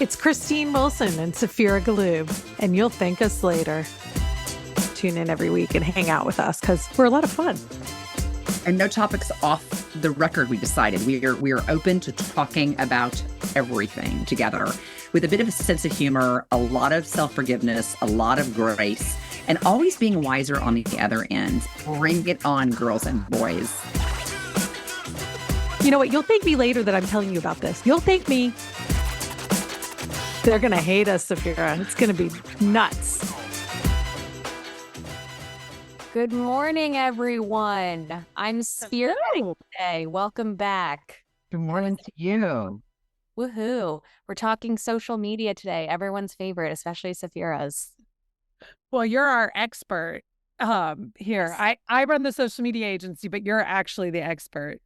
It's Christine Wilson and Safira Galoob, and you'll thank us later. Tune in every week and hang out with us because we're a lot of fun. And no topics off the record, we decided. We are open to talking about everything together with a bit of a sense of humor, a lot of self-forgiveness, a lot of grace, and always being wiser on the other end. Bring it on, girls and boys. You know what? You'll thank me later that I'm telling you about this. You'll thank me. They're going to hate us, Safira. It's going to be nuts. Good morning, everyone. I'm Safira today. Welcome back. Good morning to you. Woohoo. We're talking social media today. Everyone's favorite, especially Safira's. Well, you're our expert here. I run the social media agency, but you're actually the expert.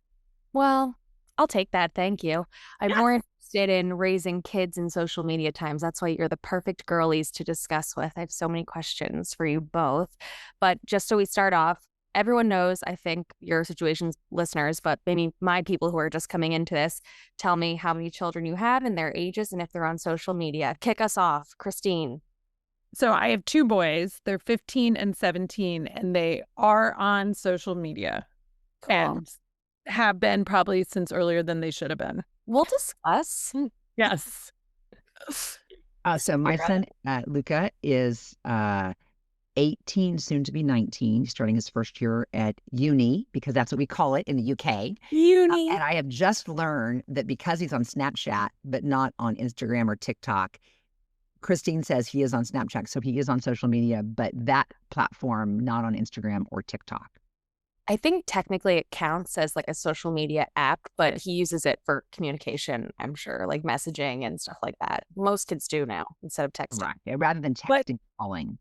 Well, I'll take that. Thank you. I'm more interested in raising kids in social media times. That's why you're the perfect girlies to discuss with. I have so many questions for you both. But just so we start off, everyone knows, I think, your situations, listeners, but maybe my people who are just coming into this, tell me how many children you have and their ages and if they're on social media. Kick us off, Christine. So I have two boys. They're 15 and 17, and they are on social media. Cool. And have been probably since earlier than they should have been. We'll discuss. Yes. So my son, Luca, is 18, soon to be 19, starting his first year at uni, because that's what we call it in the UK. Uni. And I have just learned that because he's on Snapchat, but not on Instagram or TikTok, Christine says he is on Snapchat, so he is on social media, but that platform, not on Instagram or TikTok. I think technically it counts as like a social media app, but he uses it for communication, I'm sure, like messaging and stuff like that. Most kids do now instead of texting. Right. Rather than texting, calling.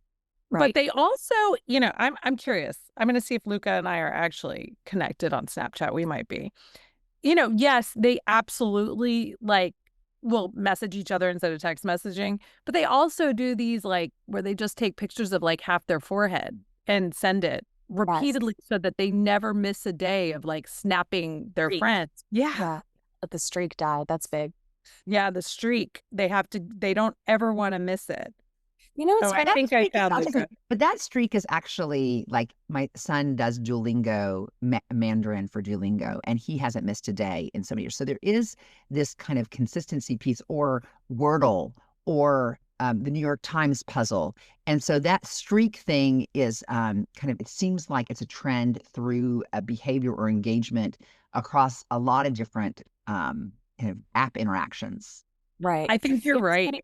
But Right. they also, I'm curious. I'm going to see if Luca and I are actually connected on Snapchat. We might be. Yes, they absolutely will message each other instead of text messaging, but they also do these where they just take pictures of half their forehead and send it repeatedly so that they never miss a day of snapping their friends. Yeah. Let the streak die. That's big. Yeah, the streak. They don't ever want to miss it. It's I think I found it. But that streak is actually my son does Duolingo, Mandarin for Duolingo, and he hasn't missed a day in so many years. So there is this kind of consistency piece, or Wordle, or the New York Times puzzle. And so that streak thing is it seems like it's a trend through a behavior or engagement across a lot of different kind of app interactions. Right. I think you're right.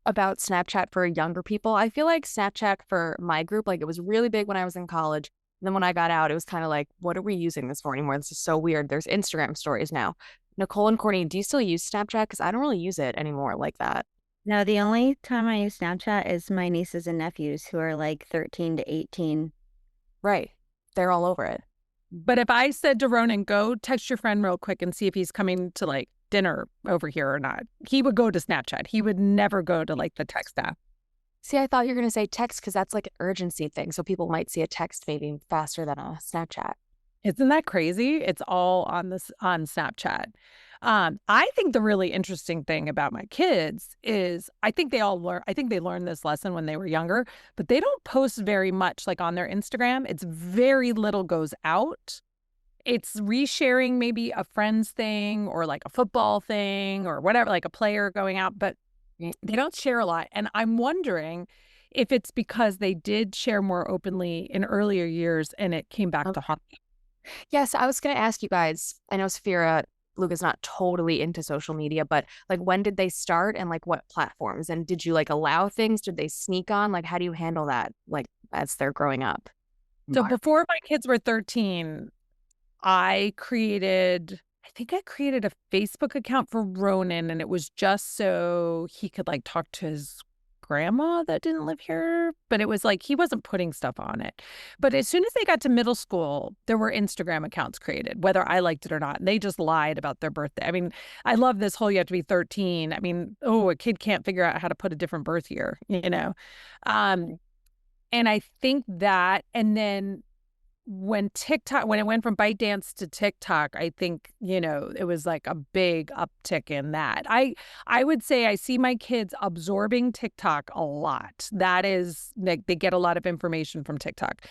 About Snapchat for younger people. I feel like Snapchat for my group, it was really big when I was in college. And then when I got out, it was kind of what are we using this for anymore? This is so weird. There's Instagram stories now. Nicole and Courtney, do you still use Snapchat? Because I don't really use it anymore like that. No, the only time I use Snapchat is my nieces and nephews who are 13 to 18. Right. They're all over it. But if I said to Ronan, go text your friend real quick and see if he's coming to dinner over here or not, he would go to Snapchat. He would never go to the text app. See, I thought you were going to say text because that's an urgency thing. So people might see a text maybe faster than a Snapchat. Isn't that crazy? It's all on Snapchat. I think the really interesting thing about my kids is I think they learned this lesson when they were younger, but they don't post very much on their Instagram. It's very little goes out. It's resharing maybe a friend's thing or a football thing or whatever, a player going out, but they don't share a lot. And I'm wondering if it's because they did share more openly in earlier years and it came back to haunt them. Yes, I was going to ask you guys, I know Safira, Luca's not totally into social media, but when did they start and what platforms? And did you allow things? Did they sneak on? How do you handle that as they're growing up? So before my kids were 13, I think I created a Facebook account for Ronan, and it was just so he could talk to his grandma that didn't live here, but it was he wasn't putting stuff on it. But as soon as they got to middle school, there were Instagram accounts created, whether I liked it or not. And they just lied about their birthday. I mean, I love this whole you have to be 13. I mean, a kid can't figure out how to put a different birth year, And I think that, and then when it went from ByteDance to TikTok, I think, it was like a big uptick in that. I would say I see my kids absorbing TikTok a lot. That is, like, they get a lot of information from TikTok.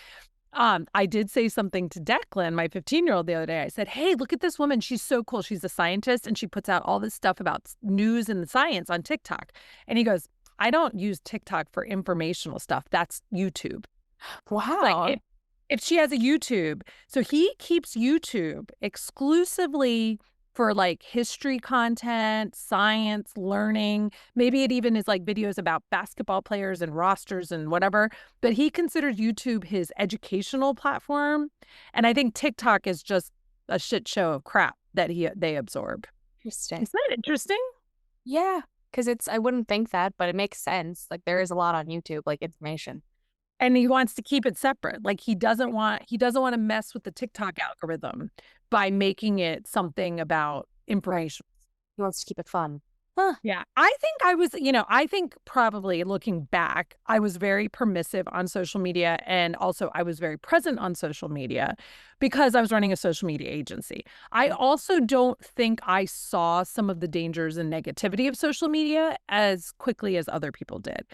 I did say something to Declan, my 15-year-old, the other day. I said, "Hey, look at this woman. She's so cool. She's a scientist, and she puts out all this stuff about news and science on TikTok." And he goes, "I don't use TikTok for informational stuff. That's YouTube." Wow. Like, if she has a YouTube, so he keeps YouTube exclusively for like history content, science, learning. Maybe it even is like videos about basketball players and rosters and whatever. But he considers YouTube his educational platform. And I think TikTok is just a shit show of crap that they absorb. Interesting. Isn't that interesting? Yeah, because I wouldn't think that, but it makes sense. Like there is a lot on YouTube, like information. And he wants to keep it separate. Like he doesn't want to mess with the TikTok algorithm by making it something about information. He wants to keep it fun. Yeah. I think probably looking back, I was very permissive on social media. And also I was very present on social media because I was running a social media agency. I also don't think I saw some of the dangers and negativity of social media as quickly as other people did.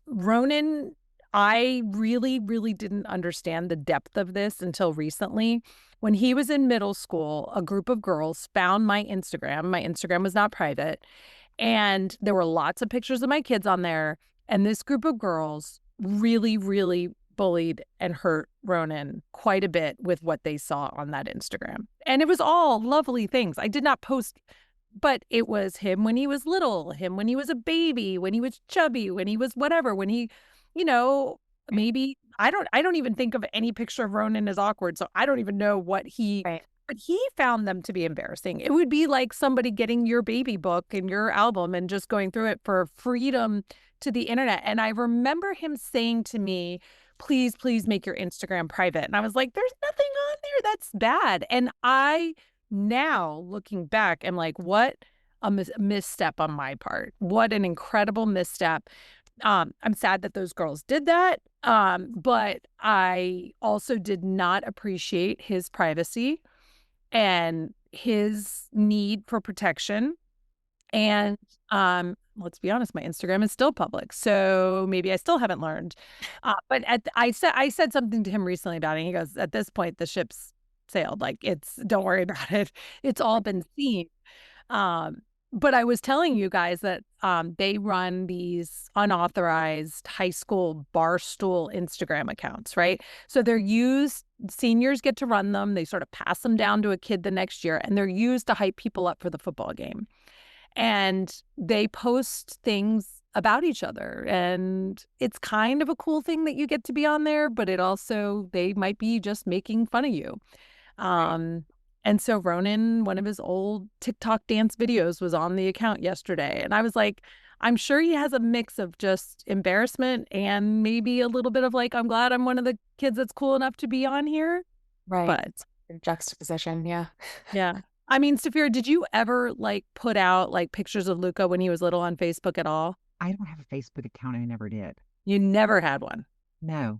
Ronan, I really, really didn't understand the depth of this until recently. When he was in middle school, a group of girls found my Instagram. My Instagram was not private. And there were lots of pictures of my kids on there. And this group of girls really, really bullied and hurt Ronan quite a bit with what they saw on that Instagram. And it was all lovely things. I did not post, but it was him when he was little, him when he was a baby, when he was chubby, when he was whatever, when he, maybe I don't even think of any picture of Ronan as awkward. So I don't even know what Right. but he found them to be embarrassing. It would be like somebody getting your baby book and your album and just going through it for freedom to the internet. And I remember him saying to me, "Please, please make your Instagram private." And I was like, "There's nothing on there that's bad." And I now looking back, am like, what a misstep on my part. What an incredible misstep. I'm sad that those girls did that. But I also did not appreciate his privacy and his need for protection. And let's be honest, my Instagram is still public, so maybe I still haven't learned. But I said something to him recently about it. And he goes, "At this point, the ship's sailed. Like don't worry about it. It's all been seen." But I was telling you guys that they run these unauthorized high school barstool Instagram accounts, right? So seniors get to run them. They sort of pass them down to a kid the next year, and they're used to hype people up for the football game. And they post things about each other. And it's kind of a cool thing that you get to be on there, but they might be just making fun of you. And so Ronan, one of his old TikTok dance videos was on the account yesterday. And I was like, I'm sure he has a mix of just embarrassment and maybe a little bit of like, I'm glad I'm one of the kids that's cool enough to be on here. Right. But Juxtaposition. Yeah. yeah. I mean, Safira, did you ever like put out like pictures of Luca when he was little on Facebook at all? I don't have a Facebook account. I never did. You never had one. No.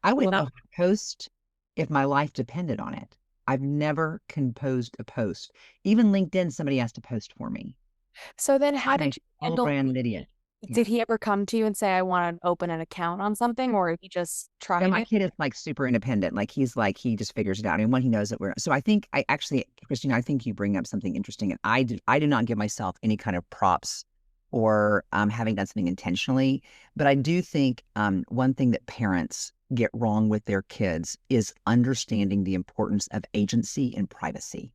I would post if my life depended on it. I've never composed a post. Even LinkedIn, somebody has to post for me. So then how did you handle brand idiot? Did he ever come to you and say, "I want to open an account on something," or he just tried No, my it? kid is like super independent. Like he just figures it out. And when he knows that so I think Christina, I think you bring up something interesting. And I did not give myself any kind of props or having done something intentionally. But I do think one thing that parents get wrong with their kids is understanding the importance of agency and privacy.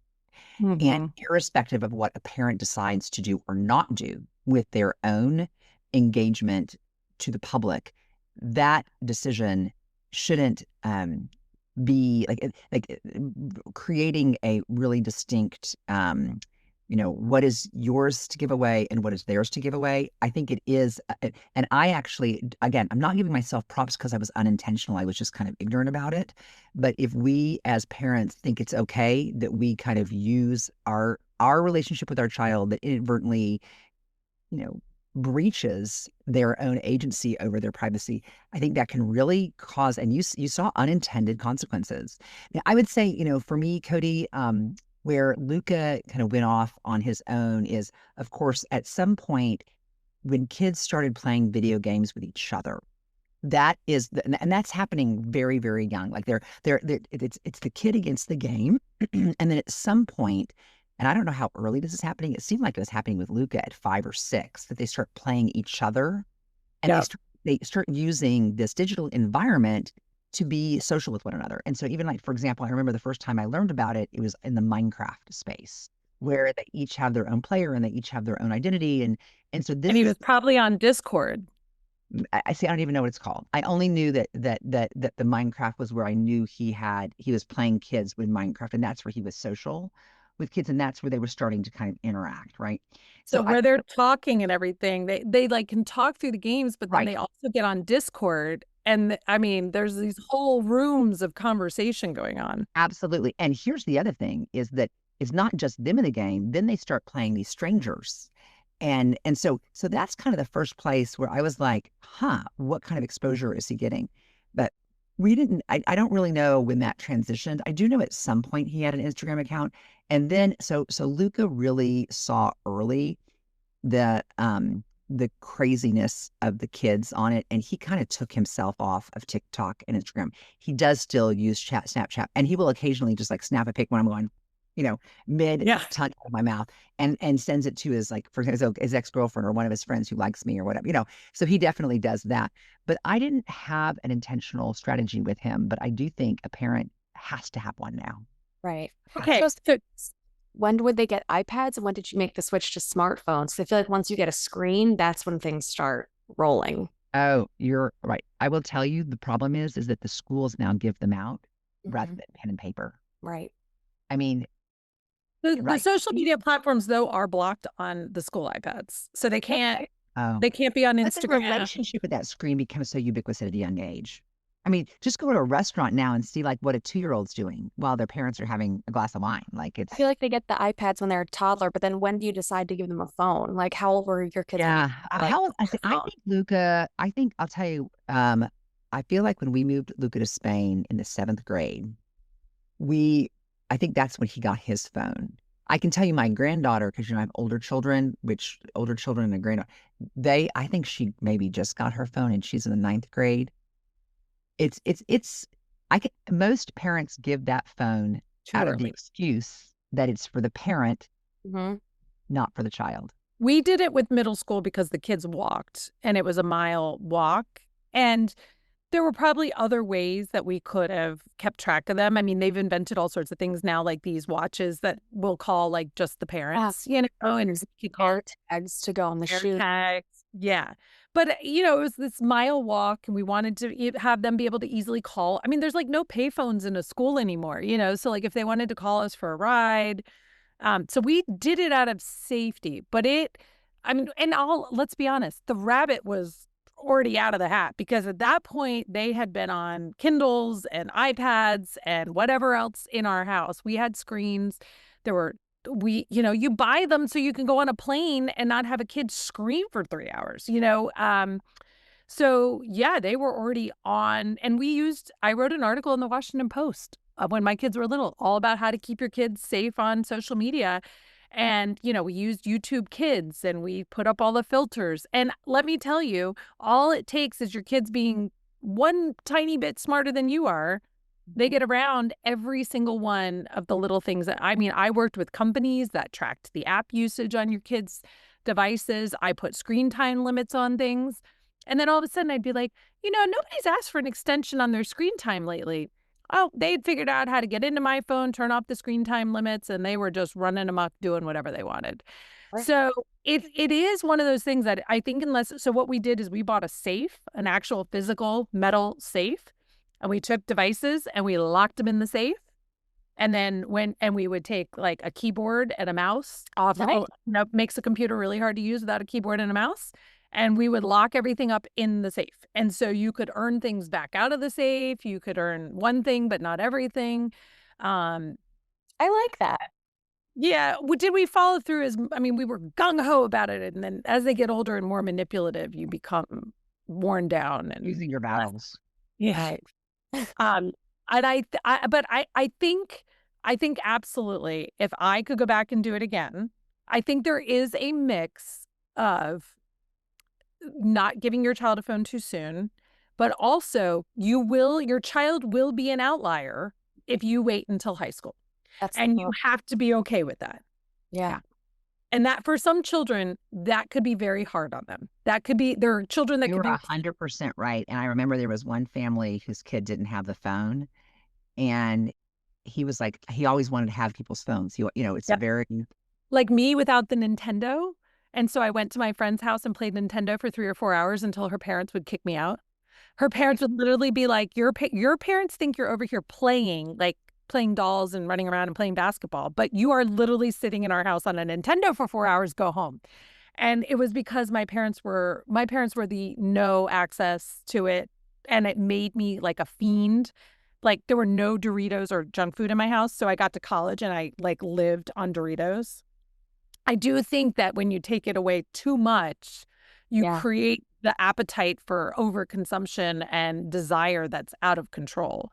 And irrespective of what a parent decides to do or not do with their own engagement to the public, that decision shouldn't be like creating a really distinct what is yours to give away and what is theirs to give away. I think it is. And I actually, again, I'm not giving myself props because I was unintentional. I was just kind of ignorant about it. But if we as parents think it's okay that we kind of use our relationship with our child that inadvertently, breaches their own agency over their privacy, I think that can really cause, and you saw unintended consequences. Now, I would say, for me, Cody, where Luca kind of went off on his own is, of course, at some point when kids started playing video games with each other. That is, and that's happening very, very young. Like it's the kid against the game, and then at some point, and I don't know how early this is happening. It seemed like it was happening with Luca at 5 or 6 that they start playing each other, and Yeah. they start using this digital environment to be social with one another. And so even like, for example, I remember the first time I learned about it, it was in the Minecraft space where they each have their own player and they each have their own identity. And so this And he is was probably on Discord. I see. I don't even know what it's called. I only knew that the Minecraft was where I knew he was playing kids with Minecraft, and that's where he was social with kids, and that's where they were starting to kind of interact, right? So where they're talking and everything, they like can talk through the games, but then Right. they also get on Discord. And I mean, there's these whole rooms of conversation going on. Absolutely. And here's the other thing is that it's not just them in the game. Then they start playing these strangers. And so that's kind of the first place where I was like, what kind of exposure is he getting? But I don't really know when that transitioned. I do know at some point he had an Instagram account. And then so Luca really saw early the craziness of the kids on it, and he kind of took himself off of TikTok and Instagram. He does still use Snapchat, and he will occasionally just like snap a pic when I'm going, mid tongue out of my mouth, and sends it to his, like, for example, his ex-girlfriend or one of his friends who likes me or whatever. So he definitely does that. But I didn't have an intentional strategy with him, but I do think a parent has to have one now. Right. Okay. So when would they get iPads, and when did you make the switch to smartphones? 'Cause I feel like once you get a screen, that's when things start rolling. Oh, you're right. I will tell you the problem is that the schools now give them out rather than pen and paper. Right. I mean, The social media platforms, though, are blocked on the school iPads. So they can't they can't be on but the Instagram. relationship with that screen becomes so ubiquitous at a young age. I mean, just go to a restaurant now and see like what a 2-year-old's doing while their parents are having a glass of wine. Like I feel like they get the iPads when they're a toddler, but then when do you decide to give them a phone? Like, how old were your kids? yeah. Like, I think Luca, I'll tell you, I feel like when we moved Luca to Spain in the 7th grade, I think that's when he got his phone. I can tell you my granddaughter, because I have older children and a granddaughter, I think she maybe just got her phone and she's in the 9th grade. Most parents give that phone out of the excuse that it's for the parent, not for the child. We did it with middle school because the kids walked, and it was a mile walk. And there were probably other ways that we could have kept track of them. I mean, they've invented all sorts of things now, like these watches that will call like just the parents, and car tags to go on the shoe. tags. Yeah. But, it was this mile walk, and we wanted to have them be able to easily call. I mean, there's like no payphones in a school anymore, so like if they wanted to call us for a ride. So we did it out of safety, but let's be honest, the rabbit was already out of the hat, because at that point they had been on Kindles and iPads and whatever else in our house. We had screens. You buy them so you can go on a plane and not have a kid scream for 3 hours, So yeah, they were already on, and I wrote an article in the Washington Post when my kids were little, all about how to keep your kids safe on social media. And, we used YouTube Kids, and we put up all the filters. And let me tell you, all it takes is your kids being one tiny bit smarter than you are. They get around every single one of the little things I worked with companies that tracked the app usage on your kids' devices. I put screen time limits on things. And then all of a sudden I'd be like, nobody's asked for an extension on their screen time lately. Oh, they'd figured out how to get into my phone, turn off the screen time limits, and they were just running amok doing whatever they wanted. Right. So it is one of those things that I think so what we did is we bought a safe, an actual physical metal safe, and we took devices and we locked them in the safe. And then we would take like a keyboard and a mouse off. Right. Makes a computer really hard to use without a keyboard and a mouse. And we would lock everything up in the safe. And so you could earn things back out of the safe. You could earn one thing, but not everything. I like that. Yeah. Did we follow through I mean, we were gung ho about it. And then as they get older and more manipulative, you become worn down and Using your battles. yeah. Um, and I think absolutely, if I could go back and do it again, I think there is a mix of not giving your child a phone too soon, but also your child will be an outlier if you wait until high school. That's And you have to be okay with that. yeah. And that for some children, that could be very hard on them. That could be, there are children that You could were be 100% right. And I remember there was one family whose kid didn't have the phone, and he was like, he always wanted to have people's phones. It's Yep. very, like me without the Nintendo. And so I went to my friend's house and played Nintendo for 3 or 4 hours until her parents would kick me out. Her parents would literally be like, your parents think you're over here playing, like playing dolls and running around and playing basketball, but you are literally sitting in our house on a Nintendo for 4 hours, go home. And it was because my parents were the no access to it. And it made me like a fiend. Like there were no Doritos or junk food in my house. So I got to college and I like lived on Doritos. I do think that when you take it away too much, you Yeah. create the appetite for overconsumption and desire that's out of control.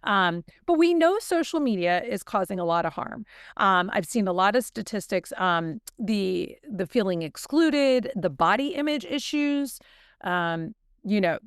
But we know social media is causing a lot of harm. I've seen a lot of statistics, the feeling excluded, the body image issues, you know,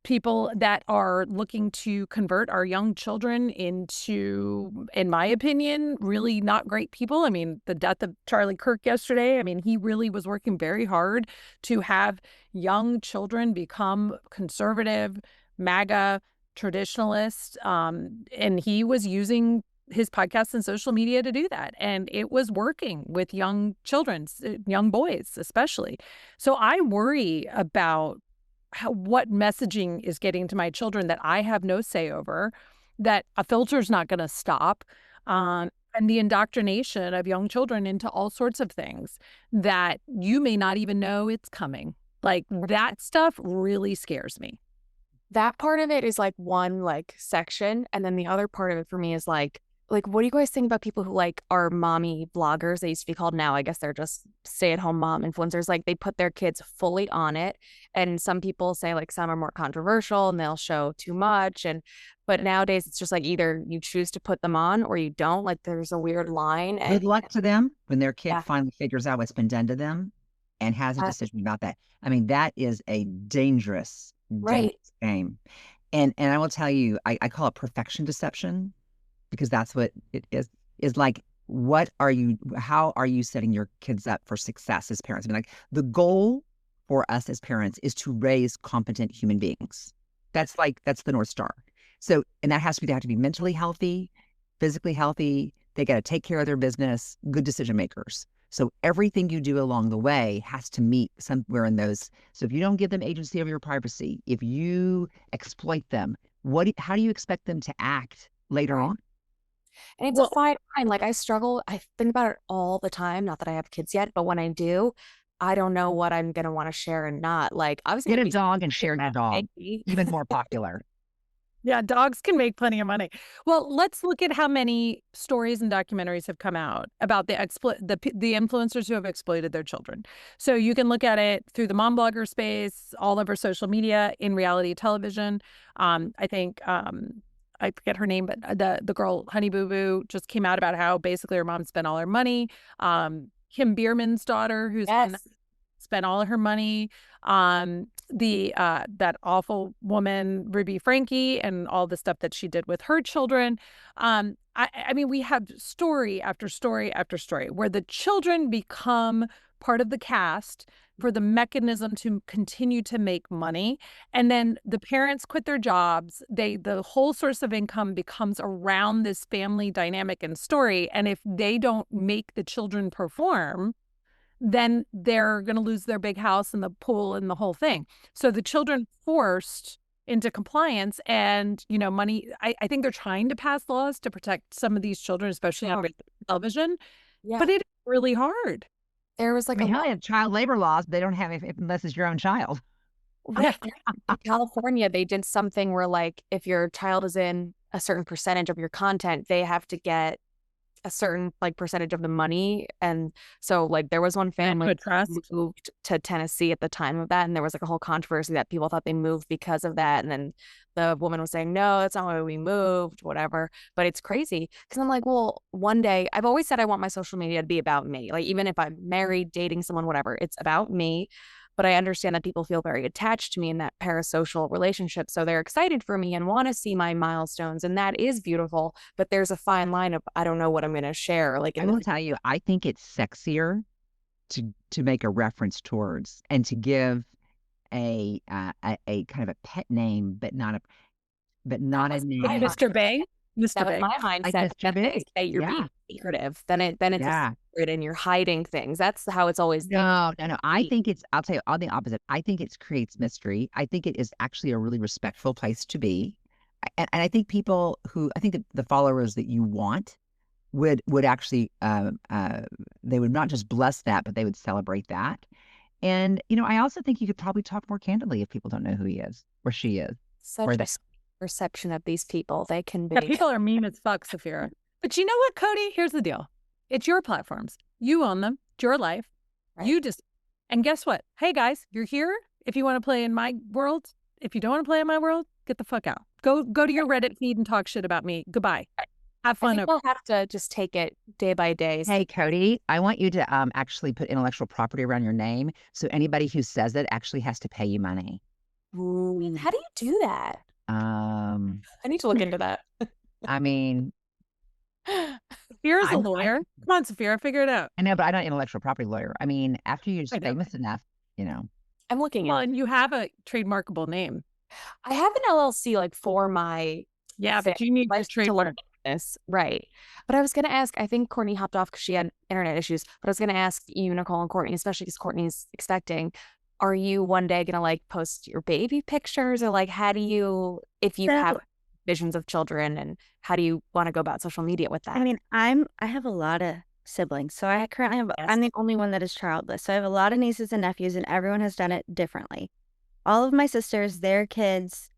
people that are looking to convert our young children into, in my opinion, really not great people. I mean, the death of Charlie Kirk yesterday, I mean, he really was working very hard to have young children become conservative, MAGA, traditionalist. And he was using his podcasts and social media to do that. And it was working with young children, young boys, especially. So I worry about what messaging is getting to my children that I have no say over, that a filter's not going to stop, and the indoctrination of young children into all sorts of things that you may not even know it's coming. Like that stuff really scares me. That part of it is like one like section, and then the other part of it for me is like what do you guys think about people who like are mommy bloggers? They used to be called, now I guess they're just stay-at-home mom influencers. Like they put their kids fully on it, and some people say like some are more controversial and they'll show too much, but nowadays it's just like either you choose to put them on or you don't. Like there's a weird line. good And luck to them when their kid yeah, finally figures out what's been done to them and has a uh, decision about that. I mean, that is a dangerous, right. dangerous game. And I will tell you, I call it perfection deception, because that's what it is like, how are you setting your kids up for success as parents? I mean, like the goal for us as parents is to raise competent human beings. That's the North Star. So, and that has to be, they have to be mentally healthy, physically healthy. They got to take care of their business, good decision makers. So everything you do along the way has to meet somewhere in those. So if you don't give them agency over your privacy, if you exploit them, how do you expect them to act later on? And it's a fine line. Like I struggle. I think about it all the time. Not that I have kids yet, but when I do, I don't know what I'm gonna want to share and not. Like obviously, Get it'd a be dog and share your dog. maybe. Even more popular. Yeah, dogs can make plenty of money. Well, let's look at how many stories and documentaries have come out about the influencers who have exploited their children. So you can look at it through the mom blogger space, all over social media, in reality television. I think I forget her name, but the girl Honey Boo Boo just came out about how basically her mom spent all her money. Kim Bierman's daughter, who's Yes. spent all of her money. That awful woman Ruby Frankie and all the stuff that she did with her children. I mean, we have story after story after story where the children become part of the cast for the mechanism to continue to make money, and then the parents quit their jobs. The whole source of income becomes around this family dynamic and story, and if they don't make the children perform, then they're going to lose their big house and the pool and the whole thing. So the children forced into compliance and, money. I think they're trying to pass laws to protect some of these children, especially on television, Yeah. but it's really hard. There was like I mean, a hell, they have child labor laws, but they don't have unless it's your own child. right. In California, they did something where like if your child is in a certain percentage of your content, they have to get a certain like percentage of the money. And so like there was one family Good trust. moved to Tennessee at the time of that, and there was like a whole controversy that people thought they moved because of that, and then the woman was saying, no, that's not why we moved, whatever. But it's crazy because I'm like, well, one day I've always said I want my social media to be about me. Like even if I'm married, dating someone, whatever, it's about me. But I understand that people feel very attached to me in that parasocial relationship. So they're excited for me and want to see my milestones. And that is beautiful. But there's a fine line of, I don't know what I'm going to share. Like, I will tell you, I think it's sexier to make a reference towards and to give a kind of a pet name, but not a name. Like Mr. Bang? that Mr. was Bang. my mindset. Mr. Big. That you're Yeah. being secretive. Then it's Yeah. a secret and you're hiding things. That's how it's always. No. I think I'll tell you all the opposite. I think it creates mystery. I think it is actually a really respectful place to be. And I think I think the followers that you want would actually, they would not just bless that, but they would celebrate that. And, I also think you could probably talk more candidly if people don't know who he is or she is. Such Or a they- perception of these people. They can be. Yeah, people are mean as fuck, Safira. But you know what, Cody? Here's the deal. It's your platforms. You own them. It's your life. Right. You just, and guess what? Hey guys, you're here. If you want to play in my world, if you don't want to play in my world, get the fuck out. Go to your Reddit feed and talk shit about me. Goodbye. Have I fun. think we'll have to just take it day by day. Hey, Cody, I want you to actually put intellectual property around your name. So anybody who says it actually has to pay you money. Ooh, how do you do that? I need to look into that. I mean, Safira's a I'm- lawyer. Come on, Safira, figure it out. I know, but I'm not an intellectual property lawyer. I mean, after you're just I know. famous enough, I'm looking Well, at. and you have a trademarkable name. I have an LLC like for my Yeah, Fa- but you need life to to learn trademark. this, right? But I was gonna ask. I think Courtney hopped off because she had internet issues. But I was gonna ask you, Nicole and Courtney, especially because Courtney's expecting. Are you one day gonna like post your baby pictures, or like how do you, if you have So- visions of children, and how do you want to go about social media with that? I mean, I have a lot of siblings, so I currently have. Yes. I'm the only one that is childless, so I have a lot of nieces and nephews, and everyone has done it differently. All of my sisters, their kids.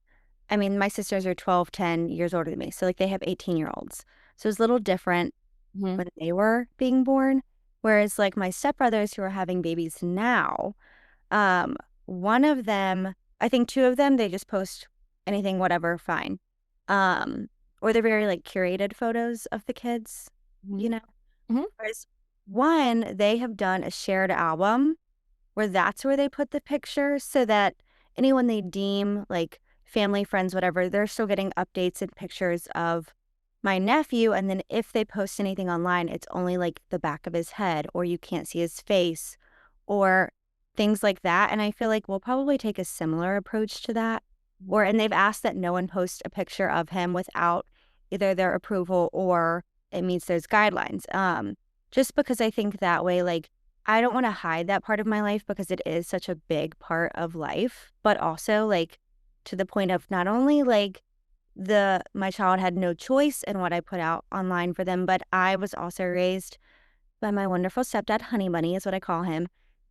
I mean, my sisters are 12, 10 years older than me, so like they have 18-year-olds. So it's a little different Mhm. when they were being born. Whereas like my stepbrothers who are having babies now, one of them, I think two of them, they just post anything, whatever, fine. Or they're very like curated photos of the kids, you know? Mhm. Whereas one, they have done a shared album where that's where they put the pictures so that anyone they deem like family, friends, whatever, they're still getting updates and pictures of my nephew. And then if they post anything online, it's only like the back of his head or you can't see his face or things like that. And I feel like we'll probably take a similar approach to that. And they've asked that no one post a picture of him without either their approval or it meets those guidelines. Just because I think that way, like, I don't want to hide that part of my life because it is such a big part of life, but also like to the point of not only like my child had no choice in what I put out online for them, but I was also raised by my wonderful stepdad, Honey Bunny is what I call him,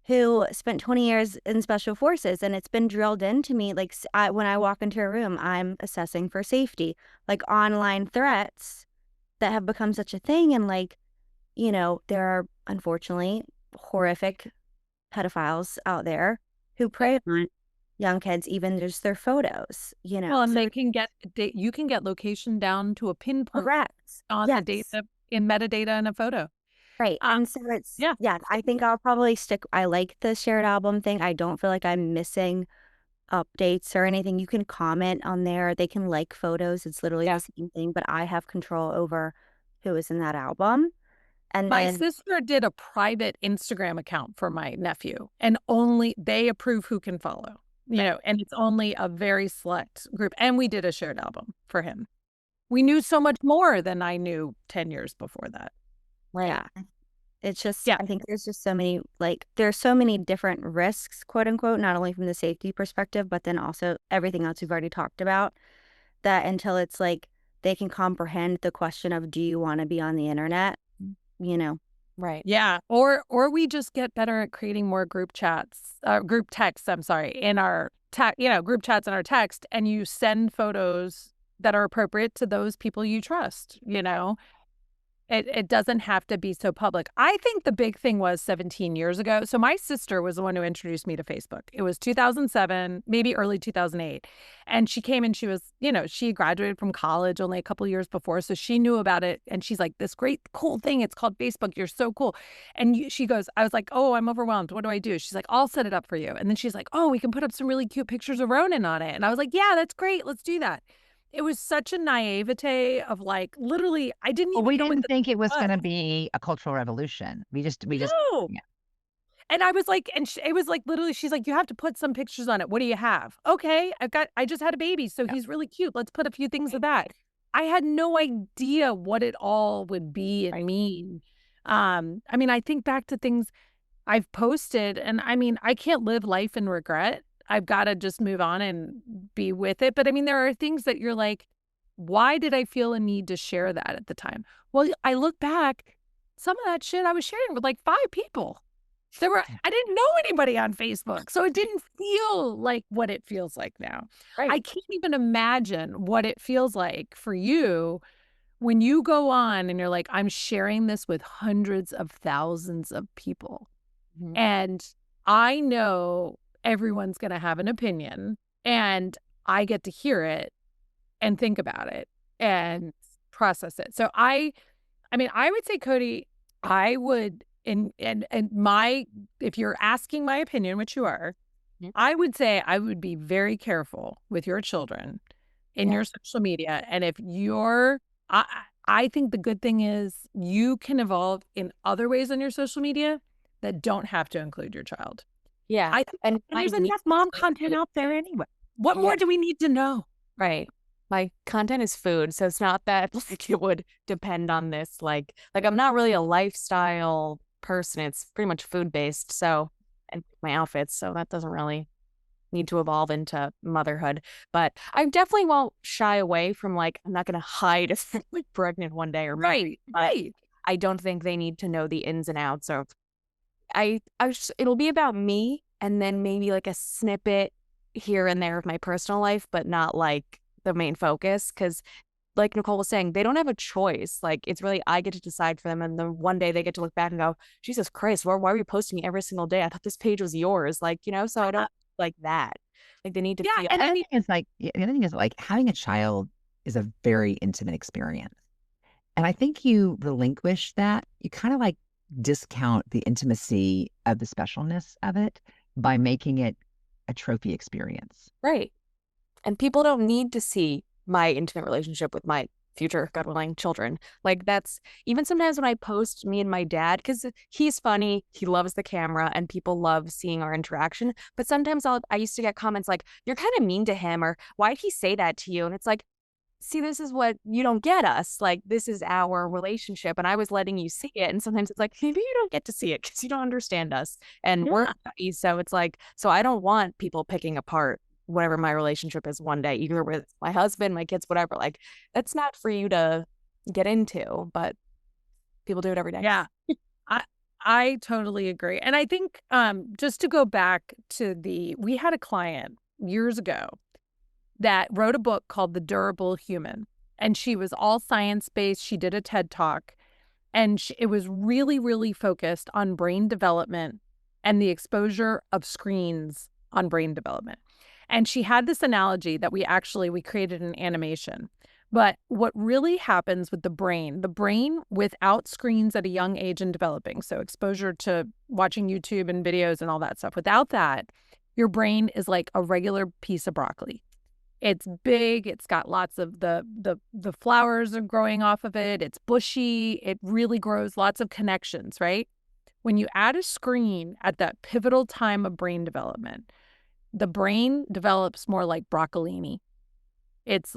who spent 20 years in special forces. And it's been drilled into me. Like when I walk into a room, I'm assessing for safety, like online threats that have become such a thing. And like, there are unfortunately horrific pedophiles out there who prey on young kids, even just their photos, Well, and So- they can get you can get location down to a pinpoint correct. on Yes. the data in metadata in a photo. Right. And so it's, yeah. I think I'll probably I like the shared album thing. I don't feel like I'm missing updates or anything. You can comment on there. They can like photos. It's literally the same thing, but I have control over who is in that album. And My then, sister did a private Instagram account for my nephew, and only they approve who can follow. And it's only a very select group. And we did a shared album for him. We knew so much more than I knew 10 years before that. yeah, it's just, Yeah. I think there's just so many, like, there's so many different risks, quote unquote, not only from the safety perspective, but then also everything else we've already talked about, that until it's like they can comprehend the question of, do you want to be on the internet? Right. Yeah. Or we just get better at creating more group texts, in our group chats in our text, and you send photos that are appropriate to those people you trust, It doesn't have to be so public. I think the big thing was 17 years ago. So my sister was the one who introduced me to Facebook. It was 2007, maybe early 2008. And she came and she was, she graduated from college only a couple of years before. So she knew about it. And she's like, this great, cool thing. It's called Facebook. You're so cool. And she goes, I was like, oh, I'm overwhelmed. What do I do? She's like, I'll set it up for you. And then she's like, oh, we can put up some really cute pictures of Ronan on it. And I was like, yeah, that's great. Let's do that. It was such a naivete of like, literally, I didn't Well, even we know what didn't the think it was was. going to be a cultural revolution. We just, No. yeah. And I was like, and it was like, literally, she's like, you have to put some pictures on it. What do you have? Okay, I just had a baby, so Yeah. he's really cute. Let's put a few things of that. I had no idea what it all would be and mean. I mean, I think back to things I've posted, and I mean, I can't live life in regret. I've got to just move on and be with it. But I mean, there are things that you're like, why did I feel a need to share that at the time? Well, I look back, some of that shit I was sharing with like 5 people. I didn't know anybody on Facebook, so it didn't feel like what it feels like now. Right. I can't even imagine what it feels like for you when you go on and you're like, I'm sharing this with hundreds of thousands of people. Mhm. And I know everyone's going to have an opinion, and I get to hear it and think about it and process it. So I mean, I would say, Cody, I would, and if you're asking my opinion, which you are, Mhm. I would say I would be very careful with your children in Yeah. your social media. And if I think the good thing is you can evolve in other ways on your social media that don't have to include your child. Yeah. I think And there's my niece enough mom is content like- out there anyway. What Yeah. more do we need to know? Right. My content is food, so it's not that like it would depend on this. Like I'm not really a lifestyle person. It's pretty much food based. So, and my outfits, so that doesn't really need to evolve into motherhood. But I definitely won't shy away from like I'm not gonna hide if I'm like pregnant one day or Right. I don't think they need to know the ins and outs of. It'll be about me, and then maybe like a snippet here and there of my personal life, but not like the main focus. Because, like Nicole was saying, they don't have a choice. Like it's really I get to decide for them, and then one day they get to look back and go, "Jesus Christ, why are you posting me every single day? I thought this page was yours." Like so I don't like that. Like they need to Yeah, feel. And the other thing is like having a child is a very intimate experience. And I think you relinquish that. You kind of like discount the intimacy of the specialness of it by making it a trophy experience. Right. And people don't need to see my intimate relationship with my future, God willing, children. Like that's even sometimes when I post me and my dad, because he's funny, he loves the camera, and people love seeing our interaction. But sometimes I used to get comments like, "You're kind of mean to him," or "Why'd he say that to you?" And it's like, see, this is what you don't get us. Like this is our relationship, and I was letting you see it. And sometimes it's like maybe you don't get to see it because you don't understand us, and we're happy. So it's like, so I don't want people picking apart whatever my relationship is one day, either with my husband, my kids, whatever. Like that's not for you to get into, but people do it every day. Yeah. I totally agree. And I think just to go back to we had a client years ago that wrote a book called The Durable Human. And she was all science-based. She did a TED Talk. And it was really, really focused on brain development and the exposure of screens on brain development. And she had this analogy that we created an animation. But what really happens with the brain without screens at a young age and developing, so exposure to watching YouTube and videos and all that stuff, without that, your brain is like a regular piece of broccoli. It's big. It's got lots of the flowers are growing off of it. It's bushy. It really grows lots of connections, right? When you add a screen at that pivotal time of brain development, the brain develops more like broccolini. It's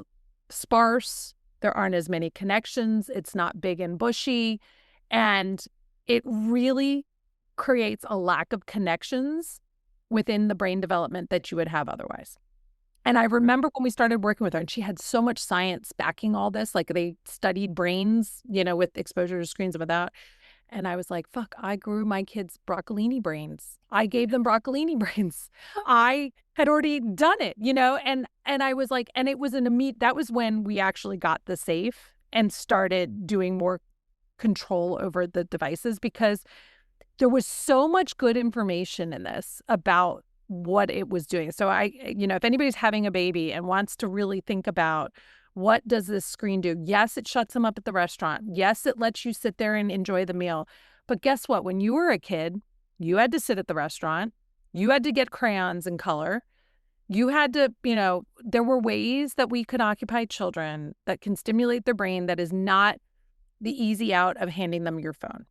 sparse. There aren't as many connections. It's not big and bushy. And it really creates a lack of connections within the brain development that you would have otherwise. And I remember when we started working with her, and she had so much science backing all this, like they studied brains, with exposure to screens and without. And I was like, fuck, I grew my kids' broccolini brains. I gave them broccolini brains. I had already done it, and I was like, and it was that was when we actually got the safe and started doing more control over the devices, because there was so much good information in this about what it was doing. So if anybody's having a baby and wants to really think about what does this screen do? Yes, it shuts them up at the restaurant. Yes, it lets you sit there and enjoy the meal. But guess what? When you were a kid, you had to sit at the restaurant. You had to get crayons and color. You had to, there were ways that we could occupy children that can stimulate their brain that is not the easy out of handing them your phone.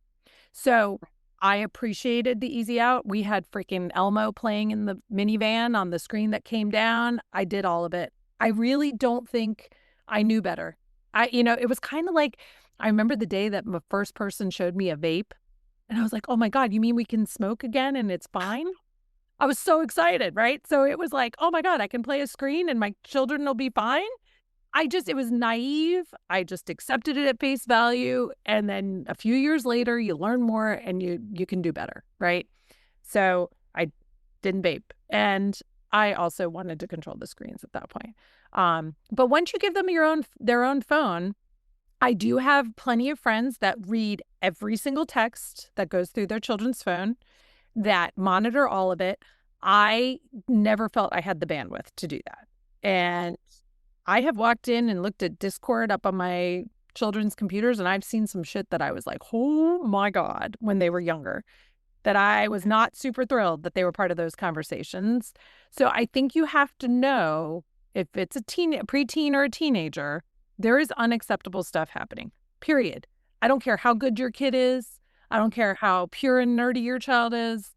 So I appreciated the easy out. We had freaking Elmo playing in the minivan on the screen that came down. I did all of it. I really don't think I knew better. It was kind of like, I remember the day that the first person showed me a vape, and I was like, oh my God, you mean we can smoke again and it's fine? I was so excited, right? So it was like, oh my God, I can play a screen and my children will be fine. It was naive. I just accepted it at face value. And then a few years later, you learn more and you can do better, right? So I didn't vape. And I also wanted to control the screens at that point. But once you give them their own phone, I do have plenty of friends that read every single text that goes through their children's phone, that monitor all of it. I never felt I had the bandwidth to do that. And I have walked in and looked at Discord up on my children's computers, and I've seen some shit that I was like, oh my God, when they were younger, that I was not super thrilled that they were part of those conversations. So I think you have to know, if it's a preteen or a teenager, there is unacceptable stuff happening, period. I don't care how good your kid is. I don't care how pure and nerdy your child is.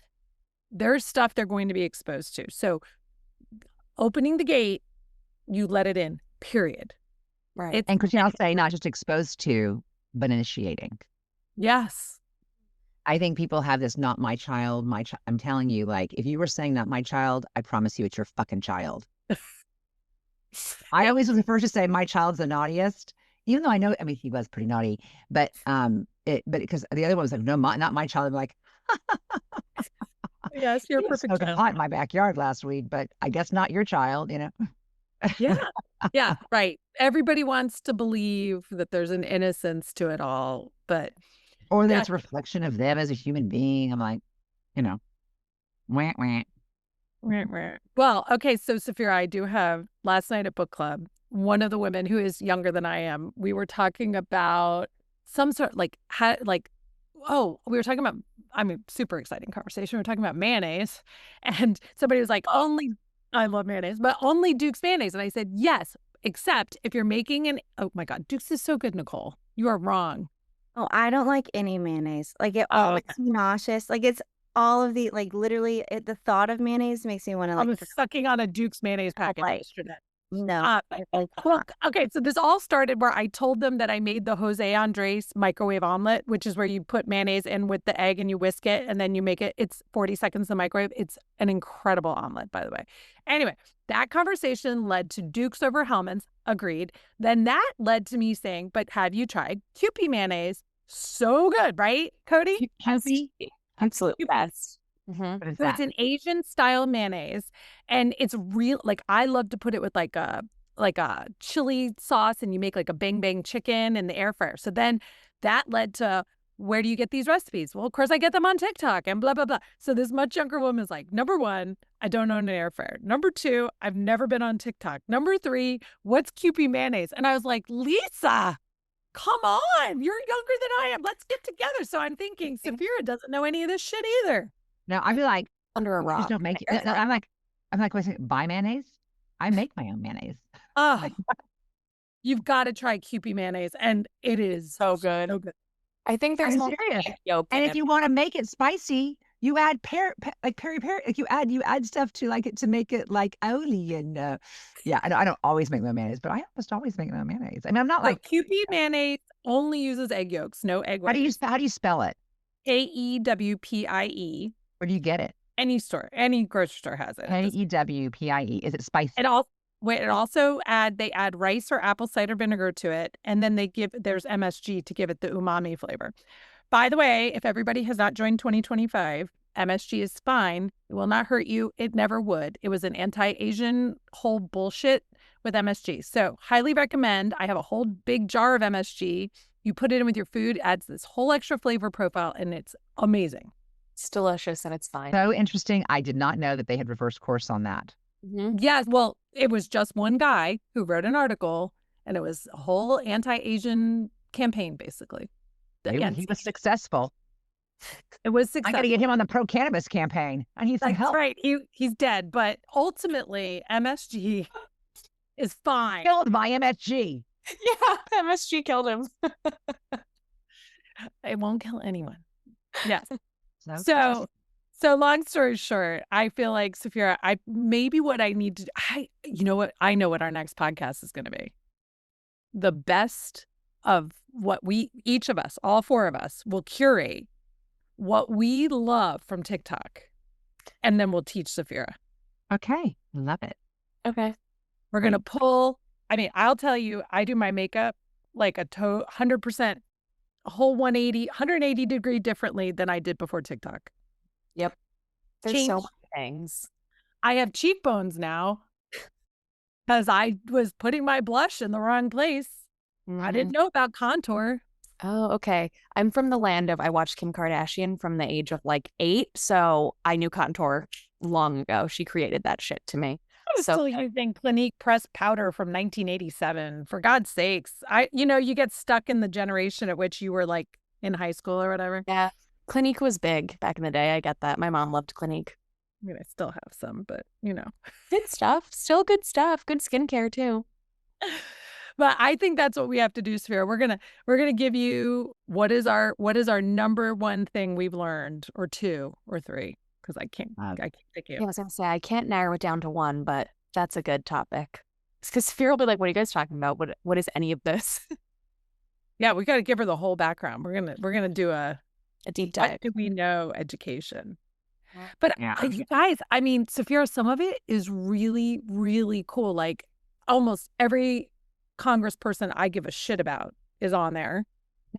There's stuff they're going to be exposed to. So opening the gate, you let it in, period. Right. And Christine, I'll say not just exposed to, but initiating. Yes. I think people have this not my child, I'm telling you, like, if you were saying not my child, I promise you it's your fucking child. I always was the first to say my child's the naughtiest, even though I know, he was pretty naughty, but because the other one was like, no, not my child. I'm like, yes, you're perfect. Smoking hot in my backyard last week, but I guess not your child, Yeah. Yeah. Right. Everybody wants to believe that there's an innocence to it all, but. Or that's a reflection of them as a human being. I'm like, wah, wah. Well, okay. So Safira, I do have, last night at book club, one of the women who is younger than I am, we were talking about some sort we were talking about, super exciting conversation. We were talking about mayonnaise, and somebody was like, I love mayonnaise, but only Duke's mayonnaise. And I said, yes, except if you're making oh my God, Duke's is so good, Nicole. You are wrong. Oh, I don't like any mayonnaise. Like, it all makes me nauseous. Like, it's all of the, literally, the thought of mayonnaise makes me want to, I was sucking on a Duke's mayonnaise packet yesterday. No. Well, okay, so this all started where I told them that I made the Jose Andres microwave omelet, which is where you put mayonnaise in with the egg and you whisk it and then you make it. It's 40 seconds in the microwave. It's an incredible omelet, by the way. Anyway, that conversation led to Duke's over Hellmann's. Agreed. Then that led to me saying, but have you tried Kewpie mayonnaise? So good, right, Cody? Kewpie, absolute best. What is So that? it's an Asian style mayonnaise, and it's real. Like, I love to put it with like a chili sauce, and you make like a bang bang chicken in the air fryer. So then that led to, where do you get these recipes? Well, of course I get them on TikTok and blah blah blah. So this much younger woman is like, number one, I don't own an air fryer. Number two, I've never been on TikTok. Number three, what's Kewpie mayonnaise? And I was like, Lisa, come on, you're younger than I am. Let's get together. So I'm thinking Safira doesn't know any of this shit either. No, I feel like Under a just rock. don't make it. No, I'm like, wait, buy mayonnaise? I make my own mayonnaise. Oh, you've got to try Kewpie mayonnaise, and it is So good. so good. I think there's I'm more serious. egg yolk And in if it. you want to make it spicy, you add peri peri. Like you add stuff to like it to make it like aioli and yeah. I don't always make my mayonnaise, but I almost always make my own mayonnaise. I'm not Like, like. Kewpie mayonnaise only uses egg yolks, no egg How do whites. you spell it? Kewpie. Where do you get it? Any store, any grocery store has it. Kewpie. Is it spicy? They add rice or apple cider vinegar to it, and then there's MSG to give it the umami flavor. By the way, if everybody has not joined 2025, MSG is fine. It will not hurt you. It never would. It was an anti-Asian whole bullshit with MSG. So highly recommend. I have a whole big jar of MSG You put it in with your food, adds this whole extra flavor profile, and it's amazing. It's delicious and it's fine. So interesting. I did not know that they had reversed course on that. Yes, well, it was just one guy who wrote an article, and it was a whole anti-Asian campaign, basically. He was successful. It was I got successful. to get him on the pro-cannabis campaign. I need some That's help. right. He's dead, but ultimately, MSG is fine. Killed by MSG. Yeah, MSG killed him. It won't kill anyone. Yes. So So long story short, I feel like, Safira, what I need to, you know what? I know what our next podcast is going to be. The best of what each of us, all four of us, will curate what we love from TikTok. And then we'll teach Safira. okay, love it. Okay. We're going to pull, I'll tell you, I do my makeup like 100%, a whole 180 degree differently than I did before TikTok. Yep. There's Change. so many things. I have cheekbones now because I was putting my blush in the wrong place. I didn't know about contour. Oh, okay. I'm from the land of, I watched Kim Kardashian from the age of like 8. So I knew contour long ago. She created that shit to me. I was So still using Clinique pressed powder from 1987. For God's sakes. You get stuck in the generation at which you were like in high school or whatever. yeah, Clinique was big back in the day. I get that. My mom loved Clinique. I still have some, but Good stuff. Still good stuff. Good skincare too. But I think that's what we have to do, Safira. We're gonna give you what is our number one thing we've learned, or 2 or 3, because I can't pick you. Yeah, I was gonna say I can't narrow it down to one, but that's a good topic. Because Fear will be like, "What are you guys talking about? What is any of this?" Yeah, we got to give her the whole background. We're gonna do a deep what dive. do we know education. Yeah. But Yeah. you guys, Safira, some of it is really, really cool. Like almost every congressperson I give a shit about is on there.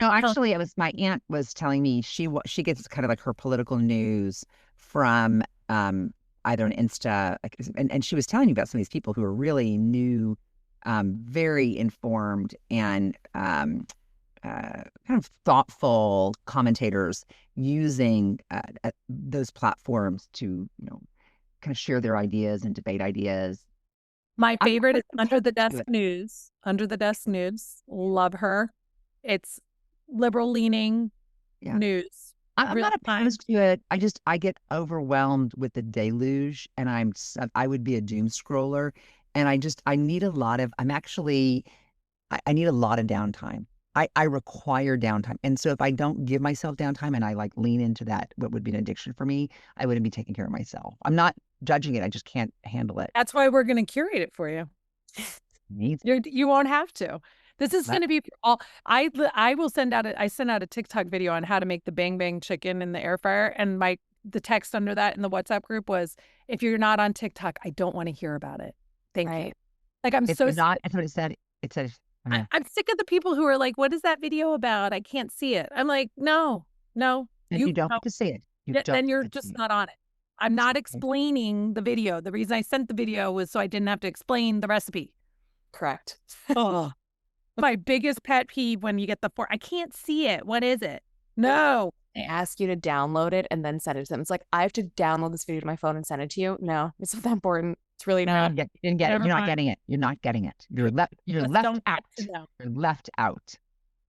No, actually, it was my aunt was telling me she gets kind of like her political news from either an Insta, and she was telling me about some of these people who are really new, very informed, and kind of thoughtful commentators using those platforms to kind of share their ideas and debate ideas. My I'm favorite is quite Under the impressed with Desk News. Under the Desk News. Love her. It's liberal leaning Yeah. news. I'm Real not time. opposed to it. I get overwhelmed with the deluge, and I would be a doom scroller, and I need a lot of. I need a lot of downtime. I require downtime, and so if I don't give myself downtime and I like lean into that, what would be an addiction for me, I wouldn't be taking care of myself. I'm not judging it. I just can't handle it. That's why we're going to curate it for you. You won't have to. This is going to be all. I will send out. I sent out a TikTok video on how to make the bang bang chicken in the air fryer, and the text under that in the WhatsApp group was, "If you're not on TikTok, I don't want to hear about it. Thank you." Like I'm It's so not. That's what it said. It said. I'm sick of the people who are like, "What is that video about? I can't see it." I'm like, no. You don't have to see it. Then you're just not on it. I'm not explaining the video. The reason I sent the video was so I didn't have to explain the recipe. Correct. Oh, my biggest pet peeve when you get the I can't see it. What is it? No. They ask you to download it and then send it to them. It's like, I have to download this video to my phone and send it to you. No, it's not that important. It's really not. You didn't get it. Never You're not mind. getting it. You're not getting it. You're left Just out. don't get to know. You're left out.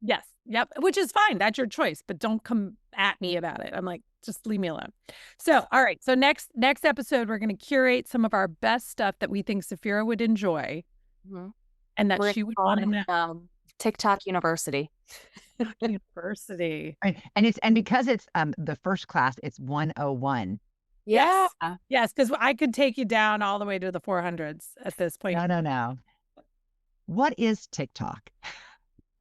Yes. Yep. Which is fine. That's your choice. But don't come at me about it. I'm like, just leave me alone. So, all right. So next episode, we're going to curate some of our best stuff that we think Safira would enjoy Mhm. and that We're she would on want to know. TikTok University. University. And because it's the first class, it's 101. Yeah. Yes, because I could take you down all the way to the 400s at this point. No. What is TikTok?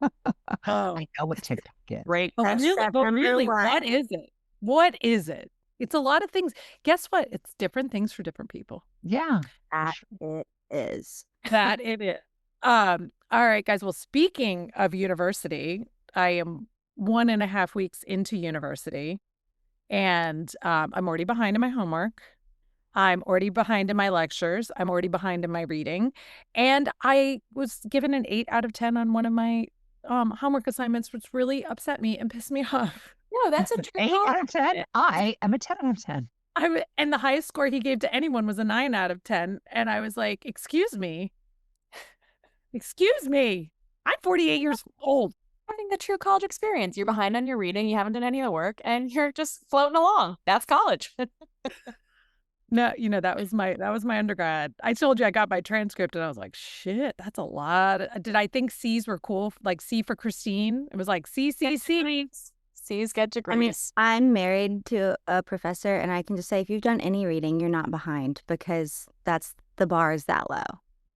Oh, I know what TikTok is. Great but question. really, what is it? What is it? It's a lot of things. Guess what? It's different things for different people. Yeah. That it is. That it is. All right, guys. Well, speaking of university, I am 1.5 weeks into university, and I'm already behind in my homework. I'm already behind in my lectures. I'm already behind in my reading. And I was given an 8 out of 10 on one of my homework assignments, which really upset me and pissed me off. No, that's a true 8 out of 10. I am a 10 out of 10. And the highest score he gave to anyone was a 9 out of 10. And I was like, excuse me. Excuse me. I'm 48 years old. having the true college experience. You're behind on your reading, you haven't done any of the work, and you're just floating along. That's college. No, that was my undergrad. I told you I got my transcript and I was like, shit, that's a lot. Did I think C's were cool? Like C for Christine? It was like C. C's get degrees. I mean, I'm married to a professor, and I can just say if you've done any reading, you're not behind because the bar is that low.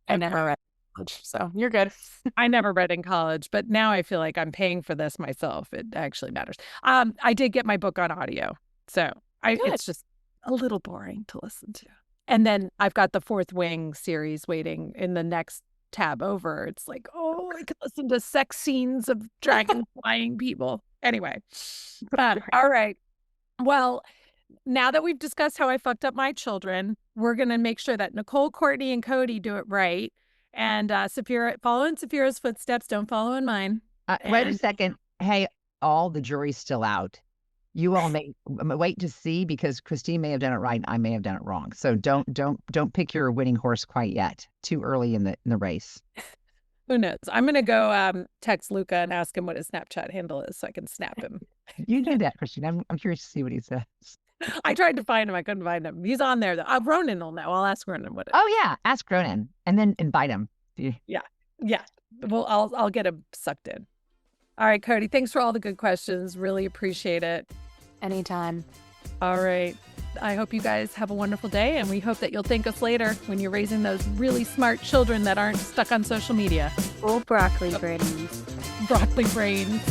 I never read college, so you're good. I never read in college, but now I feel like I'm paying for this myself. It actually matters. I did get my book on audio, so it's just a little boring to listen to. And then I've got the Fourth Wing series waiting in the next tab over. It's like, oh, I could listen to sex scenes of dragon flying people. Anyway, all right. Well, now that we've discussed how I fucked up my children, we're going to make sure that Nicole, Courtney, and Cody do it right. And Sapphira, follow in Saphira's footsteps. Don't follow in mine. Wait a second. Hey, all the jury's still out. You all may wait to see, because Christine may have done it right and I may have done it wrong. So don't pick your winning horse quite yet. Too early in the race. Who knows? I'm going to go text Luca and ask him what his Snapchat handle is so I can snap him. You do that, Christine. I'm curious to see what he says. I tried to find him. I couldn't find him. He's on there, though. Ronan will know. I'll ask Ronan what it is. Oh, yeah. Ask Ronan and then invite him. Yeah. Well, I'll get him sucked in. All right, Cody, thanks for all the good questions. Really appreciate it. Anytime. All right. I hope you guys have a wonderful day, and we hope that you'll thank us later when you're raising those really smart children that aren't stuck on social media. Full broccoli brains. Broccoli brains.